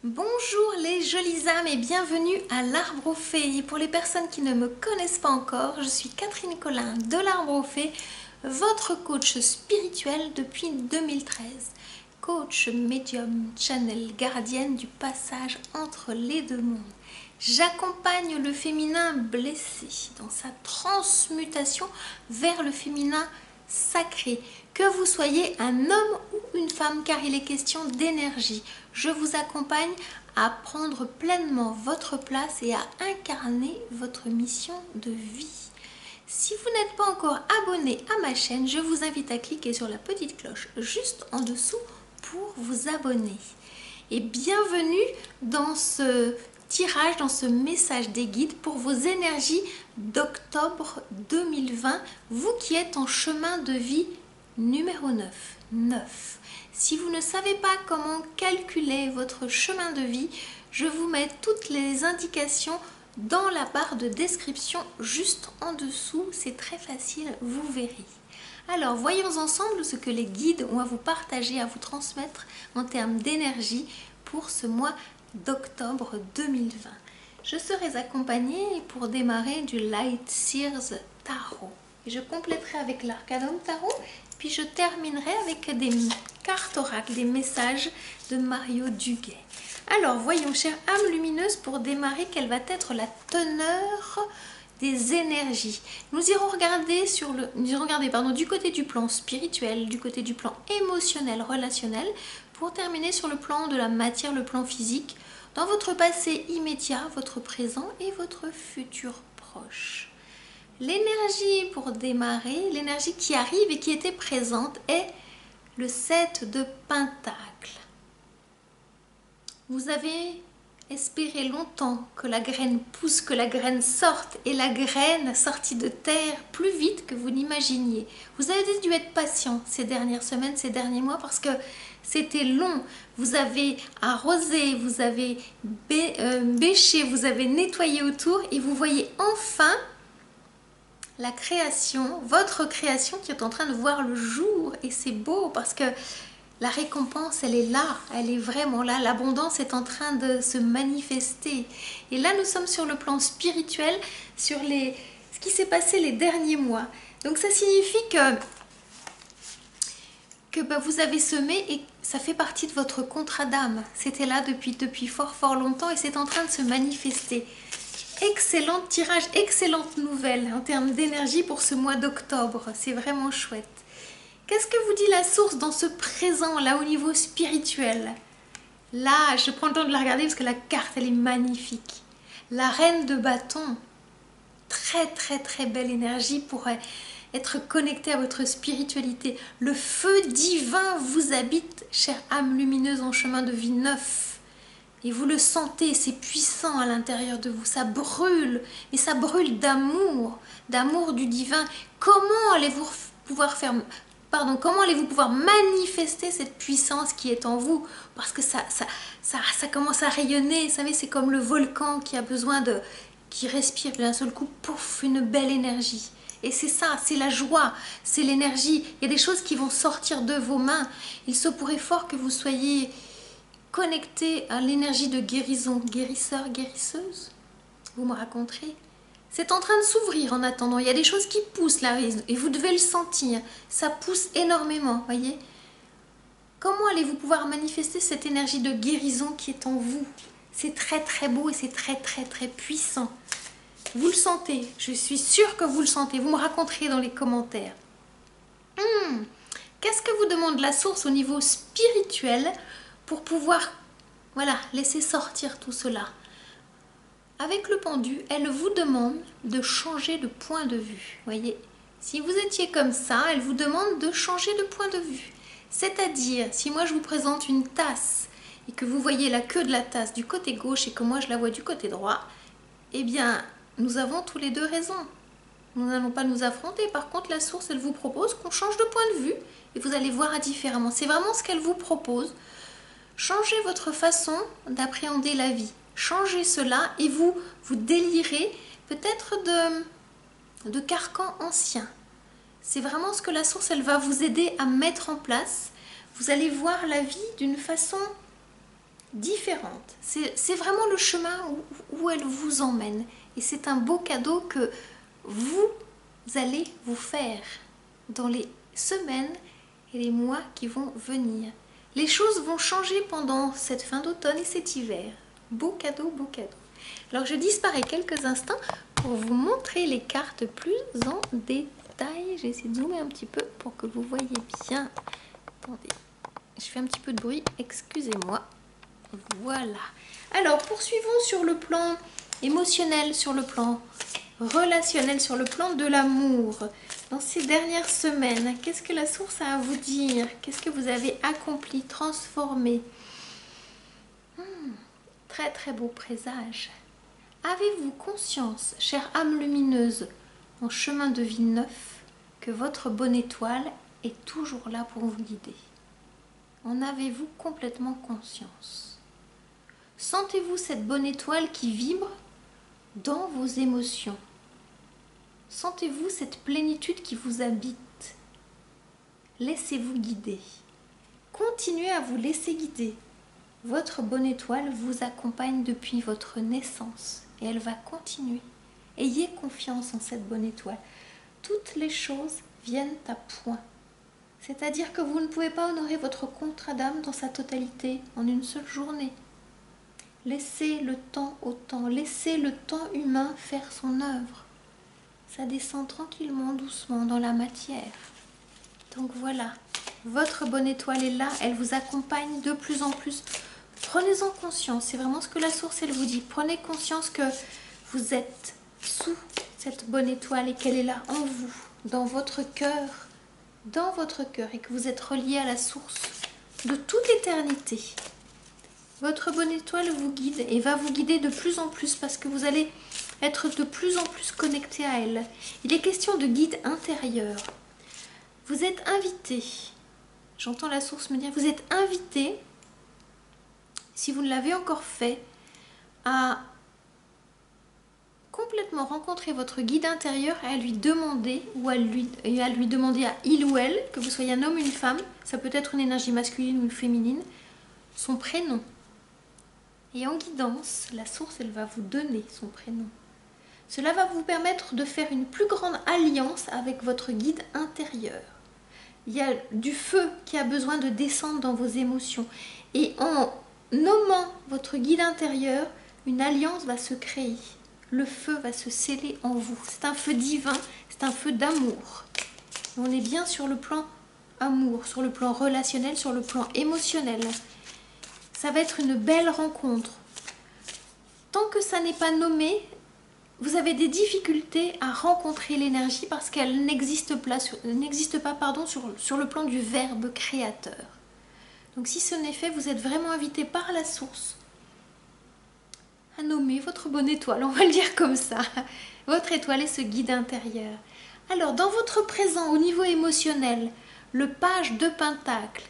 Bonjour les jolies âmes et bienvenue à l'Arbre aux Fées. Et pour les personnes qui ne me connaissent pas encore, je suis Catherine Collin de l'Arbre aux Fées, votre coach spirituel depuis 2013. Coach, médium, channel, gardienne du passage entre les deux mondes. J'accompagne le féminin blessé dans sa transmutation vers le féminin sacré. Que vous soyez un homme ou une femme, car il est question d'énergie. Je vous accompagne à prendre pleinement votre place et à incarner votre mission de vie. Si vous n'êtes pas encore abonné à ma chaîne, je vous invite à cliquer sur la petite cloche juste en dessous pour vous abonner. Et bienvenue dans ce tirage, dans ce message des guides pour vos énergies d'octobre 2020, vous qui êtes en chemin de vie numéro 9. Si vous ne savez pas comment calculer votre chemin de vie, je vous mets toutes les indications dans la barre de description juste en dessous. C'est très facile, vous verrez. Alors, voyons ensemble ce que les guides ont à vous partager, à vous transmettre en termes d'énergie pour ce mois d'octobre 2020. Je serai accompagnée pour démarrer du Light Seers Tarot. Et je compléterai avec l'Arcanum Tarot, puis je terminerai avec des cartes oracles, des messages de Mario Duguay. Alors, voyons, chère âme lumineuse, pour démarrer, quelle va être la teneur des énergies. Nous irons regarder du côté du plan spirituel, du côté du plan émotionnel, relationnel, pour terminer sur le plan de la matière, le plan physique, dans votre passé immédiat, votre présent et votre futur proche. L'énergie pour démarrer, l'énergie qui arrive et qui était présente est le 7 de Pentacles. Vous avez espéré longtemps que la graine pousse, que la graine sorte, et la graine sortit de terre plus vite que vous n'imaginiez. Vous avez dû être patient ces dernières semaines, ces derniers mois, parce que c'était long. Vous avez arrosé, vous avez bêché, vous avez nettoyé autour, et vous voyez enfin la création, votre création qui est en train de voir le jour. Et c'est beau parce que la récompense, elle est là, elle est vraiment là. L'abondance est en train de se manifester. Et là, nous sommes sur le plan spirituel, sur ce qui s'est passé les derniers mois. Donc ça signifie que vous avez semé et ça fait partie de votre contrat d'âme. C'était là depuis fort longtemps et c'est en train de se manifester. Excellent tirage, excellente nouvelle en termes d'énergie pour ce mois d'octobre. C'est vraiment chouette. Qu'est-ce que vous dit la source dans ce présent, là, au niveau spirituel? Là, je prends le temps de la regarder parce que la carte, elle est magnifique. La reine de bâton. Très belle énergie pour être connecté à votre spiritualité. Le feu divin vous habite, chère âme lumineuse en chemin de vie neuf. Et vous le sentez, c'est puissant à l'intérieur de vous, ça brûle, et ça brûle d'amour du divin. Comment allez-vous pouvoir manifester cette puissance qui est en vous? Parce que ça commence à rayonner, vous savez, c'est comme le volcan qui respire d'un seul coup, pouf, une belle énergie. Et c'est ça, c'est la joie, c'est l'énergie. Il y a des choses qui vont sortir de vos mains. Il se pourrait fort que vous soyez connecté à l'énergie de guérison, guérisseur, guérisseuse, vous me raconterez. C'est en train de s'ouvrir en attendant. Il y a des choses qui poussent là et vous devez le sentir. Ça pousse énormément, voyez. Comment allez-vous pouvoir manifester cette énergie de guérison qui est en vous? C'est très beau et c'est très puissant. Vous le sentez, je suis sûre que vous le sentez. Vous me raconterez dans les commentaires. Qu'est-ce que vous demande la source au niveau spirituel pour pouvoir, voilà, laisser sortir tout cela? Avec le pendu, elle vous demande de changer de point de vue. Voyez, si vous étiez comme ça, elle vous demande de changer de point de vue. C'est-à-dire, si moi je vous présente une tasse et que vous voyez la queue de la tasse du côté gauche et que moi je la vois du côté droit, eh bien, nous avons tous les deux raison. Nous n'allons pas nous affronter. Par contre, la source, elle vous propose qu'on change de point de vue et vous allez voir différemment. C'est vraiment ce qu'elle vous propose. Changez votre façon d'appréhender la vie. Changez cela et vous délirez peut-être de carcans anciens. C'est vraiment ce que la source, elle va vous aider à mettre en place. Vous allez voir la vie d'une façon différente. C'est vraiment le chemin où elle vous emmène. Et c'est un beau cadeau que vous allez vous faire dans les semaines et les mois qui vont venir. Les choses vont changer pendant cette fin d'automne et cet hiver. Beau cadeau, beau cadeau. Alors je disparais quelques instants pour vous montrer les cartes plus en détail. J'ai essayé de zoomer un petit peu pour que vous voyez bien. Attendez, je fais un petit peu de bruit, excusez-moi. Voilà. Alors poursuivons sur le plan émotionnel, sur le plan relationnel, sur le plan de l'amour. Dans ces dernières semaines, qu'est-ce que la source a à vous dire? Qu'est-ce que vous avez accompli, transformé? Très très beau présage. Avez-vous conscience, chère âme lumineuse, en chemin de vie neuf, que votre bonne étoile est toujours là pour vous guider? En avez-vous complètement conscience? Sentez-vous cette bonne étoile qui vibre dans vos émotions? Sentez-vous cette plénitude qui vous habite? Laissez-vous guider. Continuez à vous laisser guider. Votre bonne étoile vous accompagne depuis votre naissance et elle va continuer. Ayez confiance en cette bonne étoile. Toutes les choses viennent à point. C'est-à-dire que vous ne pouvez pas honorer votre contrat d'âme dans sa totalité en une seule journée. Laissez le temps au temps, laissez le temps humain faire son œuvre. Ça descend tranquillement, doucement dans la matière. Donc voilà, votre bonne étoile est là, elle vous accompagne de plus en plus. Prenez-en conscience, c'est vraiment ce que la source elle vous dit. Prenez conscience que vous êtes sous cette bonne étoile et qu'elle est là en vous, dans votre cœur, et que vous êtes relié à la source de toute éternité. Votre bonne étoile vous guide et va vous guider de plus en plus parce que vous allez être de plus en plus connecté à elle. Il est question de guide intérieur. Vous êtes invité, j'entends la source me dire, vous êtes invité, si vous ne l'avez encore fait, à complètement rencontrer votre guide intérieur et à lui demander, ou à lui demander à il ou elle, que vous soyez un homme ou une femme, ça peut être une énergie masculine ou féminine, son prénom. Et en guidance, la source, elle va vous donner son prénom. Cela va vous permettre de faire une plus grande alliance avec votre guide intérieur. Il y a du feu qui a besoin de descendre dans vos émotions. Et en nommant votre guide intérieur, une alliance va se créer. Le feu va se sceller en vous. C'est un feu divin, c'est un feu d'amour. On est bien sur le plan amour, sur le plan relationnel, sur le plan émotionnel. Ça va être une belle rencontre. Tant que ça n'est pas nommé, vous avez des difficultés à rencontrer l'énergie parce qu'elle n'existe pas, sur le plan du verbe créateur. Donc si ce n'est fait, vous êtes vraiment invité par la source à nommer votre bonne étoile, on va le dire comme ça. Votre étoile est ce guide intérieur. Alors dans votre présent, au niveau émotionnel, le page de Pentacle,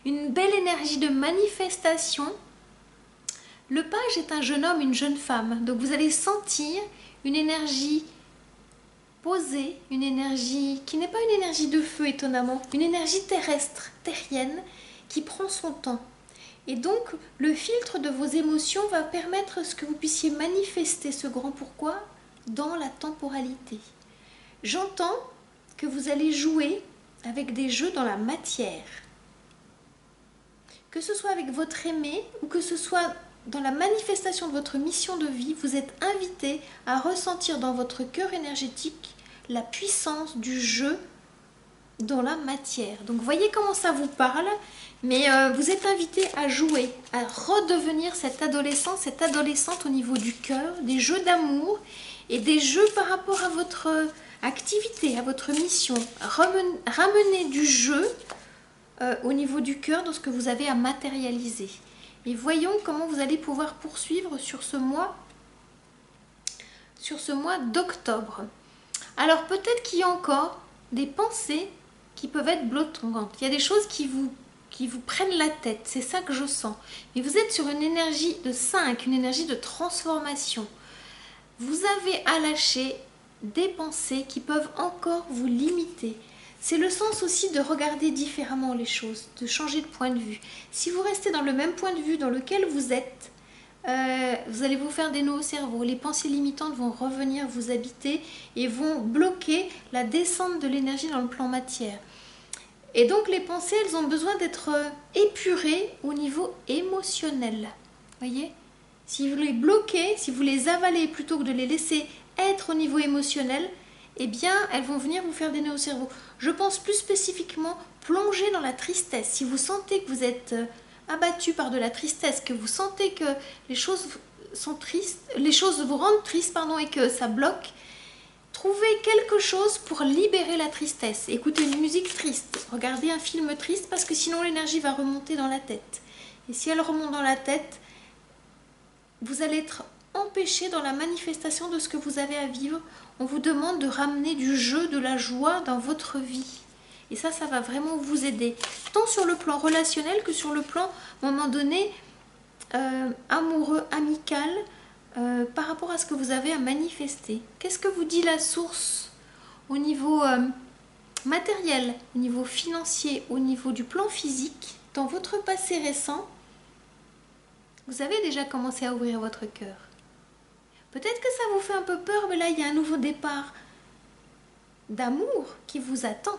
une belle énergie de manifestation. Le page est un jeune homme, une jeune femme. Donc vous allez sentir une énergie posée, une énergie qui n'est pas une énergie de feu étonnamment, une énergie terrestre, terrienne, qui prend son temps. Et donc le filtre de vos émotions va permettre à ce que vous puissiez manifester ce grand pourquoi dans la temporalité. J'entends que vous allez jouer avec des jeux dans la matière. Que ce soit avec votre aimé ou que ce soit dans la manifestation de votre mission de vie, vous êtes invité à ressentir dans votre cœur énergétique la puissance du jeu dans la matière. Donc voyez comment ça vous parle, mais vous êtes invité à jouer, à redevenir cet adolescent, cette adolescente au niveau du cœur, des jeux d'amour et des jeux par rapport à votre activité, à votre mission. Ramener du jeu au niveau du cœur dans ce que vous avez à matérialiser. Et voyons comment vous allez pouvoir poursuivre sur ce mois d'octobre. Alors peut-être qu'il y a encore des pensées qui peuvent être blottantes. Il y a des choses qui vous prennent la tête, c'est ça que je sens. Mais vous êtes sur une énergie de 5, une énergie de transformation. Vous avez à lâcher des pensées qui peuvent encore vous limiter. C'est le sens aussi de regarder différemment les choses, de changer de point de vue. Si vous restez dans le même point de vue dans lequel vous êtes, vous allez vous faire des nœuds au cerveau. Les pensées limitantes vont revenir vous habiter et vont bloquer la descente de l'énergie dans le plan matière. Et donc les pensées, elles ont besoin d'être épurées au niveau émotionnel. Voyez ? Si vous les bloquez, si vous les avalez plutôt que de les laisser être au niveau émotionnel, eh bien, elles vont venir vous faire des nœuds au cerveau. Je pense plus spécifiquement plonger dans la tristesse. Si vous sentez que vous êtes abattu par de la tristesse, que vous sentez que les choses sont tristes, les choses vous rendent triste, et que ça bloque, trouvez quelque chose pour libérer la tristesse. Écoutez une musique triste, regardez un film triste parce que sinon l'énergie va remonter dans la tête. Et si elle remonte dans la tête, vous allez être empêché dans la manifestation de ce que vous avez à vivre. On vous demande de ramener du jeu, de la joie dans votre vie. Et ça va vraiment vous aider, tant sur le plan relationnel que sur le plan, à un moment donné, amoureux, amical, par rapport à ce que vous avez à manifester. Qu'est-ce que vous dit la source au niveau matériel, au niveau financier, au niveau du plan physique, dans votre passé récent? Vous avez déjà commencé à ouvrir votre cœur. Peut-être que ça vous fait un peu peur, mais là, il y a un nouveau départ d'amour qui vous attend.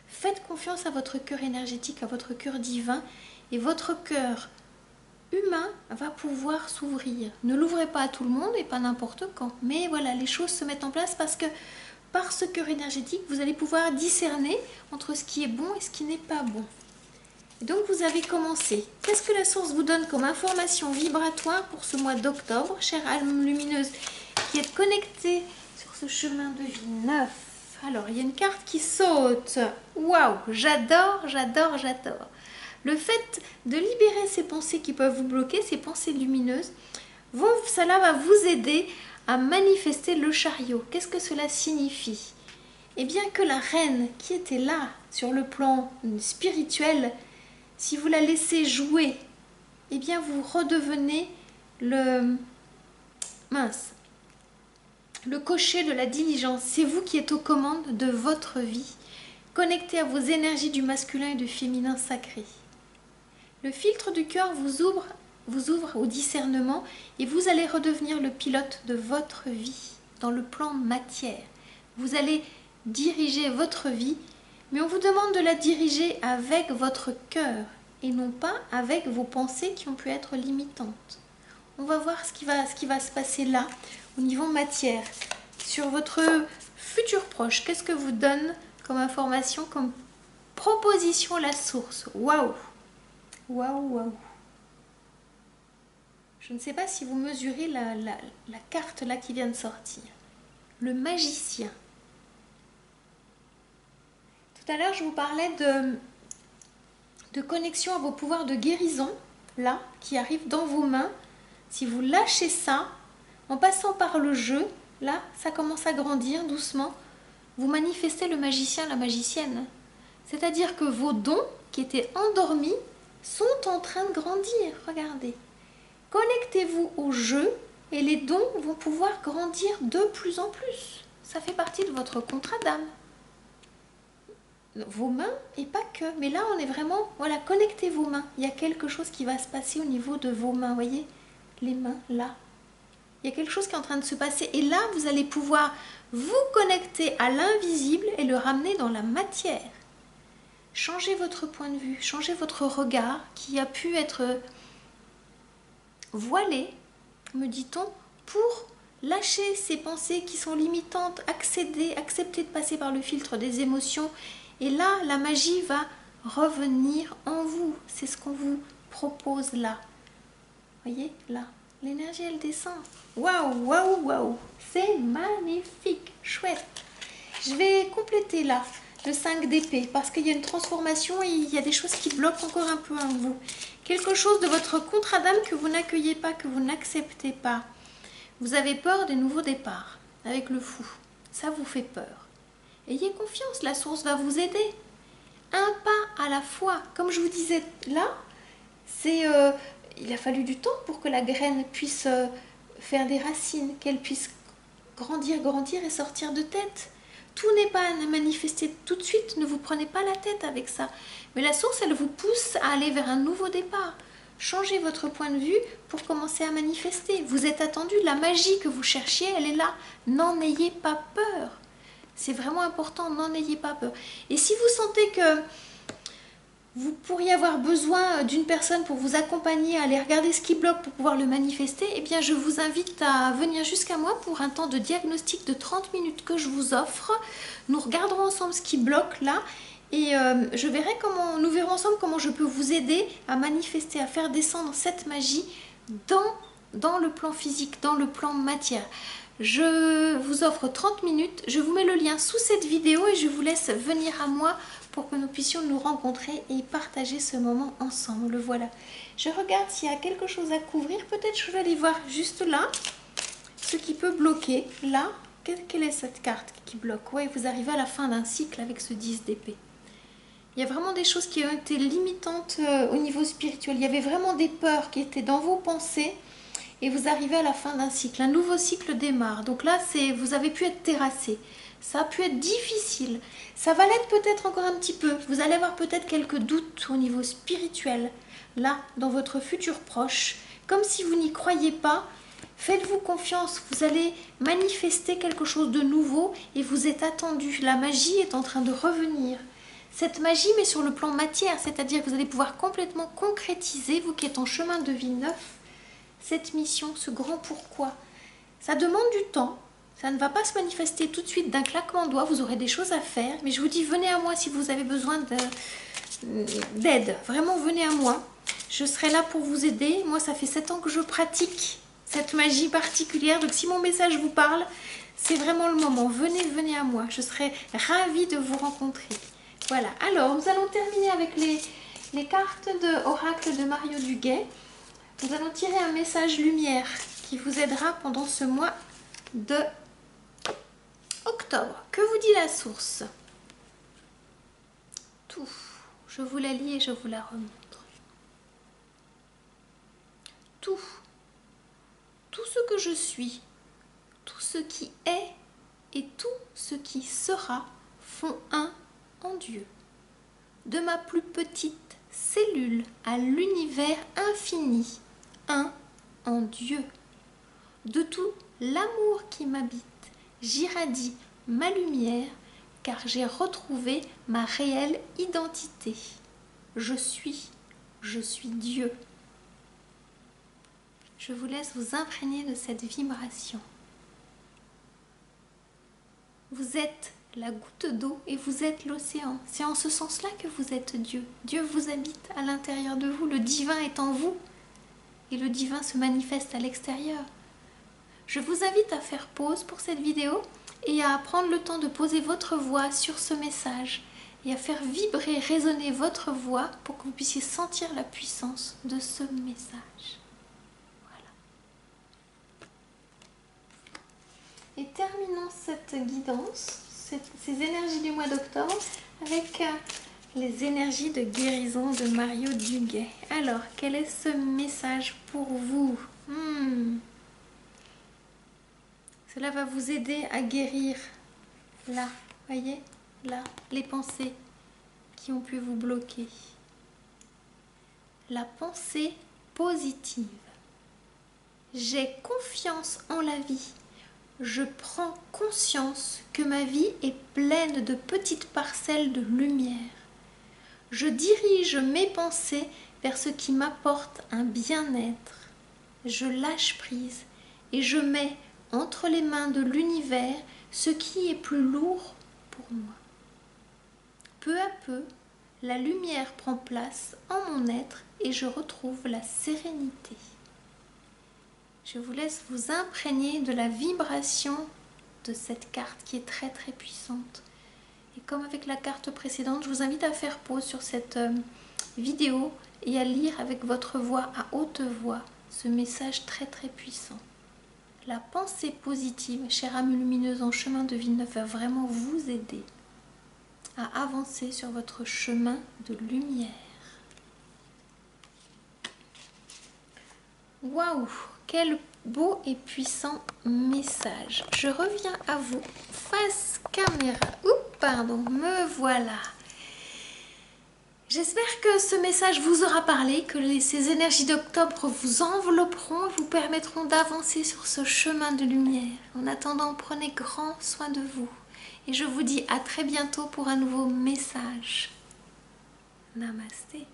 Faites confiance à votre cœur énergétique, à votre cœur divin, et votre cœur humain va pouvoir s'ouvrir. Ne l'ouvrez pas à tout le monde et pas n'importe quand. Mais voilà, les choses se mettent en place parce que par ce cœur énergétique, vous allez pouvoir discerner entre ce qui est bon et ce qui n'est pas bon. Et donc vous avez commencé. Qu'est-ce que la source vous donne comme information vibratoire pour ce mois d'octobre, chère âme lumineuse qui est connectée sur ce chemin de vie neuf? Alors, il y a une carte qui saute. Waouh, j'adore, j'adore, j'adore. Le fait de libérer ces pensées qui peuvent vous bloquer, ces pensées lumineuses, cela va vous aider à manifester le chariot. Qu'est-ce que cela signifie? Eh bien que la reine qui était là sur le plan spirituel, si vous la laissez jouer, eh bien vous redevenez le cocher de la diligence. C'est vous qui êtes aux commandes de votre vie, connecté à vos énergies du masculin et du féminin sacré. Le filtre du cœur vous ouvre au discernement et vous allez redevenir le pilote de votre vie dans le plan matière. Vous allez diriger votre vie, mais on vous demande de la diriger avec votre cœur et non pas avec vos pensées qui ont pu être limitantes. On va voir ce qui va se passer là, au niveau matière. Sur votre futur proche, qu'est-ce que vous donne comme information, comme proposition la source? Waouh! Waouh, waouh! Je ne sais pas si vous mesurez la carte là qui vient de sortir. Le magicien. Tout à l'heure, je vous parlais de connexion à vos pouvoirs de guérison, là, qui arrivent dans vos mains. Si vous lâchez ça, en passant par le jeu, là, ça commence à grandir doucement. Vous manifestez le magicien, la magicienne. C'est-à-dire que vos dons qui étaient endormis sont en train de grandir. Regardez. Connectez-vous au jeu et les dons vont pouvoir grandir de plus en plus. Ça fait partie de votre contrat d'âme. Vos mains et pas que. Mais là, on est vraiment... Voilà, connectez vos mains. Il y a quelque chose qui va se passer au niveau de vos mains. Voyez, les mains, là. Il y a quelque chose qui est en train de se passer. Et là, vous allez pouvoir vous connecter à l'invisible et le ramener dans la matière. Changez votre point de vue, changez votre regard qui a pu être voilé, me dit-on, pour lâcher ces pensées qui sont limitantes, accepter de passer par le filtre des émotions. Et là, la magie va revenir en vous. C'est ce qu'on vous propose là. Voyez, là, l'énergie, elle descend. Waouh, waouh, waouh. C'est magnifique, chouette. Je vais compléter là le 5 d'épée parce qu'il y a une transformation et il y a des choses qui bloquent encore un peu en vous. Quelque chose de votre contrat d'âme que vous n'accueillez pas, que vous n'acceptez pas. Vous avez peur des nouveaux départs avec le fou. Ça vous fait peur. Ayez confiance, la source va vous aider. Un pas à la fois. Comme je vous disais là, il a fallu du temps pour que la graine puisse faire des racines, qu'elle puisse grandir et sortir de tête. tout n'est pas à manifester tout de suite, ne vous prenez pas la tête avec ça. Mais la source, elle vous pousse à aller vers un nouveau départ. Changez votre point de vue pour commencer à manifester. Vous êtes attendu, la magie que vous cherchiez, elle est là. N'en ayez pas peur. C'est vraiment important, n'en ayez pas peur. Et si vous sentez que vous pourriez avoir besoin d'une personne pour vous accompagner à aller regarder ce qui bloque pour pouvoir le manifester, eh bien je vous invite à venir jusqu'à moi pour un temps de diagnostic de 30 minutes que je vous offre. Nous regarderons ensemble ce qui bloque là et nous verrons ensemble comment je peux vous aider à manifester, à faire descendre cette magie dans le plan physique, dans le plan matière. Je vous offre 30 minutes, je vous mets le lien sous cette vidéo et je vous laisse venir à moi pour que nous puissions nous rencontrer et partager ce moment ensemble. Voilà. Je regarde s'il y a quelque chose à couvrir. Peut-être je vais aller voir juste là ce qui peut bloquer. Là, quelle est cette carte qui bloque? Oui, vous arrivez à la fin d'un cycle avec ce 10 d'épée. Il y a vraiment des choses qui ont été limitantes au niveau spirituel. Il y avait vraiment des peurs qui étaient dans vos pensées. Et vous arrivez à la fin d'un cycle, un nouveau cycle démarre. Donc là, vous avez pu être terrassé. Ça a pu être difficile. Ça va l'être peut-être encore un petit peu. Vous allez avoir peut-être quelques doutes au niveau spirituel. Là, dans votre futur proche, comme si vous n'y croyez pas, faites-vous confiance. Vous allez manifester quelque chose de nouveau et vous êtes attendu. La magie est en train de revenir. Cette magie, mais sur le plan matière, c'est-à-dire que vous allez pouvoir complètement concrétiser, vous qui êtes en chemin de vie neuf, cette mission, ce grand pourquoi. Ça demande du temps, ça ne va pas se manifester tout de suite d'un claquement de doigts, vous aurez des choses à faire, mais je vous dis, venez à moi si vous avez besoin d'aide, vraiment venez à moi, je serai là pour vous aider. Moi ça fait 7 ans que je pratique cette magie particulière, donc si mon message vous parle, c'est vraiment le moment, venez à moi, je serai ravie de vous rencontrer. Voilà, alors nous allons terminer avec les cartes de Oracle de Mario Duguay. Nous allons tirer un message lumière qui vous aidera pendant ce mois de octobre. Que vous dit la source? Tout. Je vous la lis et je vous la remontre. Tout. Tout ce que je suis, tout ce qui est et tout ce qui sera font un en Dieu. De ma plus petite cellule à l'univers infini, un en Dieu. De tout l'amour qui m'habite, j'irradie ma lumière, car j'ai retrouvé ma réelle identité. Je suis Dieu. Je vous laisse vous imprégner de cette vibration. Vous êtes la goutte d'eau et vous êtes l'océan. C'est en ce sens-là que vous êtes Dieu. Dieu vous habite à l'intérieur de vous, le divin est en vous et le divin se manifeste à l'extérieur. Je vous invite à faire pause pour cette vidéo et à prendre le temps de poser votre voix sur ce message et à faire vibrer, résonner votre voix pour que vous puissiez sentir la puissance de ce message. Voilà. Et terminons cette guidance, ces énergies du mois d'octobre avec les énergies de guérison de Mario Duguay. Alors, quel est ce message pour vous? Cela va vous aider à guérir là, voyez, là, les pensées qui ont pu vous bloquer. La pensée positive. J'ai confiance en la vie. Je prends conscience que ma vie est pleine de petites parcelles de lumière. Je dirige mes pensées vers ce qui m'apporte un bien-être. Je lâche prise et je mets entre les mains de l'univers ce qui est plus lourd pour moi. Peu à peu, la lumière prend place en mon être et je retrouve la sérénité. Je vous laisse vous imprégner de la vibration de cette carte qui est très très puissante. Et comme avec la carte précédente, je vous invite à faire pause sur cette vidéo et à lire avec votre voix à haute voix ce message très très puissant. La pensée positive, chère âme lumineuse en chemin de vie neuf, va vraiment vous aider à avancer sur votre chemin de lumière. Waouh, quel beau et puissant message. Je reviens à vous face caméra. Oups, pardon, me voilà. J'espère que ce message vous aura parlé, que ces énergies d'octobre vous envelopperont et vous permettront d'avancer sur ce chemin de lumière. En attendant, prenez grand soin de vous. Et je vous dis à très bientôt pour un nouveau message. Namasté.